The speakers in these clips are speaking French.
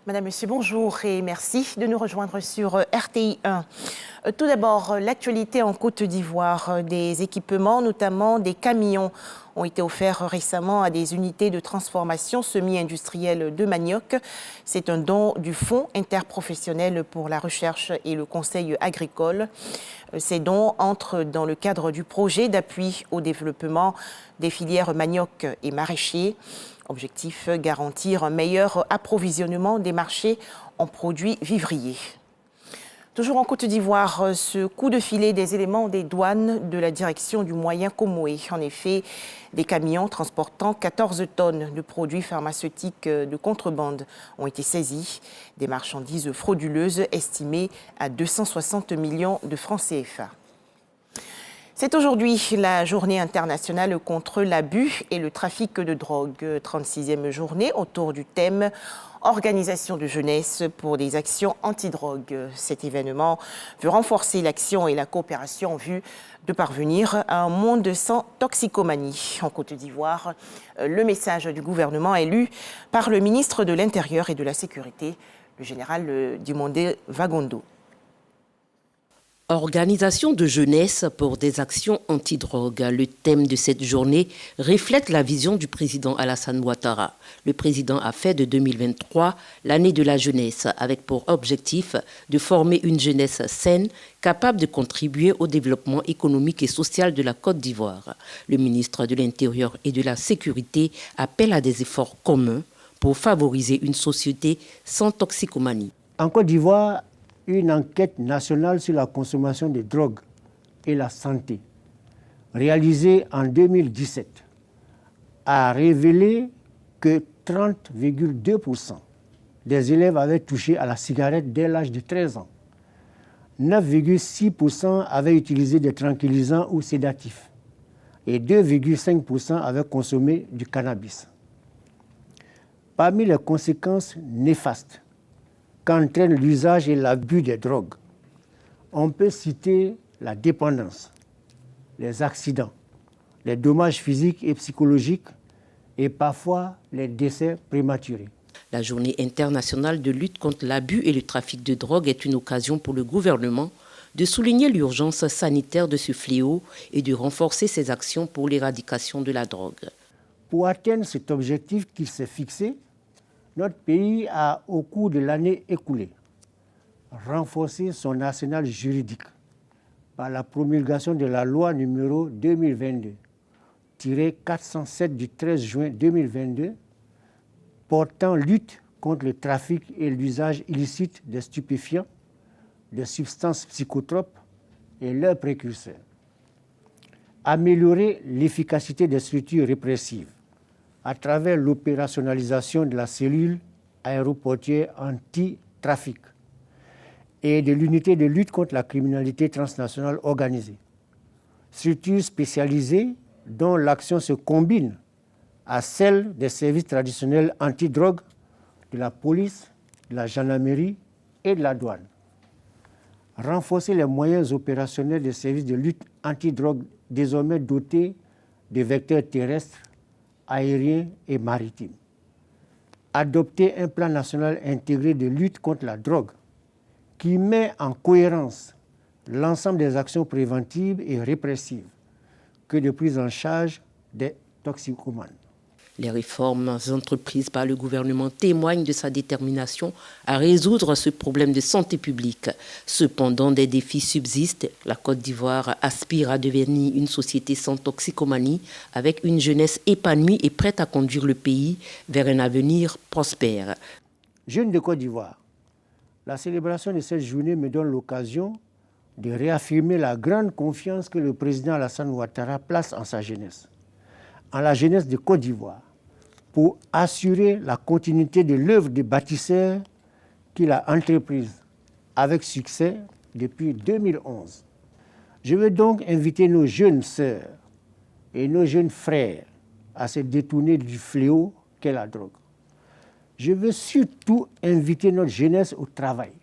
Madame, Monsieur, bonjour et merci de nous rejoindre sur RTI 1. Tout d'abord, l'actualité en Côte d'Ivoire. Des équipements, notamment des camions, ont été offerts récemment à des unités de transformation semi-industrielle de manioc. C'est un don du Fonds interprofessionnel pour la recherche et le conseil agricole. Ces dons entrent dans le cadre du projet d'appui au développement des filières manioc et maraîcher. Objectif, garantir un meilleur approvisionnement des marchés en produits vivriers. Toujours en Côte d'Ivoire, ce coup de filet des éléments des douanes de la direction du Moyen Comoé. En effet, des camions transportant 14 tonnes de produits pharmaceutiques de contrebande ont été saisis. Des marchandises frauduleuses estimées à 260 millions de francs CFA. C'est aujourd'hui la journée internationale contre l'abus et le trafic de drogue. 36e journée autour du thème Organisation de jeunesse pour des actions anti-drogue. Cet événement veut renforcer l'action et la coopération en vue de parvenir à un monde sans toxicomanie. En Côte d'Ivoire, le message du gouvernement est lu par le ministre de l'Intérieur et de la Sécurité, le général Dumondé Vagondo. Organisation de jeunesse pour des actions anti-drogue. Le thème de cette journée reflète la vision du président Alassane Ouattara. Le président a fait de 2023 l'année de la jeunesse, avec pour objectif de former une jeunesse saine, capable de contribuer au développement économique et social de la Côte d'Ivoire. Le ministre de l'Intérieur et de la Sécurité appelle à des efforts communs pour favoriser une société sans toxicomanie. En Côte d'Ivoire, une enquête nationale sur la consommation de drogue et la santé, réalisée en 2017, a révélé que 30,2% des élèves avaient touché à la cigarette dès l'âge de 13 ans. 9,6% avaient utilisé des tranquillisants ou sédatifs et 2,5% avaient consommé du cannabis. Parmi les conséquences néfastes qu'entraîne l'usage et l'abus des drogues, on peut citer la dépendance, les accidents, les dommages physiques et psychologiques et parfois les décès prématurés. La journée internationale de lutte contre l'abus et le trafic de drogue est une occasion pour le gouvernement de souligner l'urgence sanitaire de ce fléau et de renforcer ses actions pour l'éradication de la drogue. Pour atteindre cet objectif qu'il s'est fixé, notre pays a, au cours de l'année écoulée, renforcé son arsenal juridique par la promulgation de la loi numéro 2022-407 du 13 juin 2022 portant lutte contre le trafic et l'usage illicite des stupéfiants, des substances psychotropes et leurs précurseurs. Améliorer l'efficacité des structures répressives à travers l'opérationnalisation de la cellule aéroportuaire anti-trafic et de l'unité de lutte contre la criminalité transnationale organisée. Structures spécialisées dont l'action se combine à celle des services traditionnels anti-drogue de la police, de la gendarmerie et de la douane. Renforcer les moyens opérationnels des services de lutte anti-drogue désormais dotés de vecteurs terrestres, aériens et maritimes. Adopter un plan national intégré de lutte contre la drogue qui met en cohérence l'ensemble des actions préventives et répressives que de prise en charge des toxicomanes. Les réformes entreprises par le gouvernement témoignent de sa détermination à résoudre ce problème de santé publique. Cependant, des défis subsistent. La Côte d'Ivoire aspire à devenir une société sans toxicomanie, avec une jeunesse épanouie et prête à conduire le pays vers un avenir prospère. Jeune de Côte d'Ivoire, la célébration de cette journée me donne l'occasion de réaffirmer la grande confiance que le président Alassane Ouattara place en sa jeunesse, en la jeunesse de Côte d'Ivoire, pour assurer la continuité de l'œuvre de bâtisseur qu'il a entreprise avec succès depuis 2011. Je veux donc inviter nos jeunes sœurs et nos jeunes frères à se détourner du fléau qu'est la drogue. Je veux surtout inviter notre jeunesse au travail,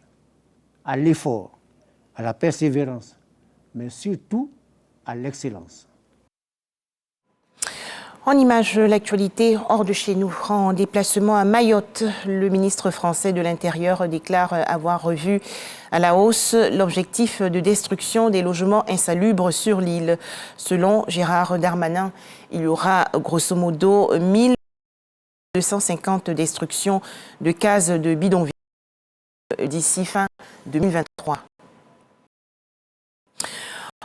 à l'effort, à la persévérance, mais surtout à l'excellence. En image, l'actualité hors de chez nous. En déplacement à Mayotte, le ministre français de l'Intérieur déclare avoir revu à la hausse l'objectif de destruction des logements insalubres sur l'île. Selon Gérard Darmanin, il y aura grosso modo 1250 destructions de cases de bidonvilles d'ici fin 2023.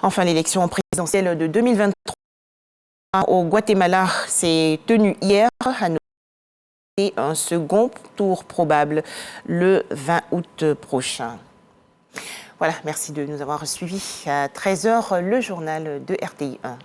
Enfin, l'élection présidentielle de 2023 au Guatemala s'est tenue hier à noter un second tour probable le 20 août prochain. Voilà, merci de nous avoir suivis. À 13h, le journal de RTI 1.